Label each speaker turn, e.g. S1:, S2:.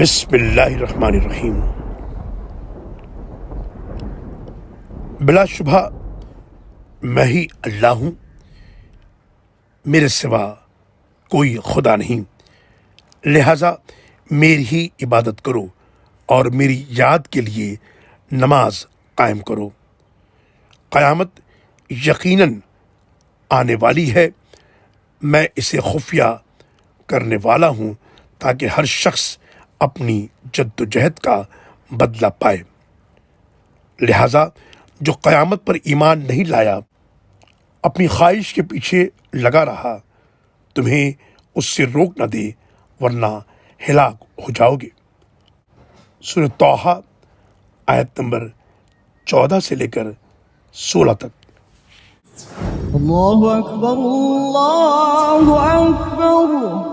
S1: بسم اللہ الرحمن الرحیم۔ بلا شبہ میں ہی اللہ ہوں، میرے سوا کوئی خدا نہیں، لہذا میری ہی عبادت کرو اور میری یاد کے لیے نماز قائم کرو۔ قیامت یقیناً آنے والی ہے، میں اسے خفیہ کرنے والا ہوں تاکہ ہر شخص اپنی جد و جہد کا بدلہ پائے۔ لہذا جو قیامت پر ایمان نہیں لایا، اپنی خواہش کے پیچھے لگا رہا، تمہیں اس سے روک نہ دے ورنہ ہلاک ہو جاؤ گے۔ سورہ طٰہٰ آیت نمبر 14 سے لے کر 16 تک۔
S2: اللہ اکبر اللہ اکبر۔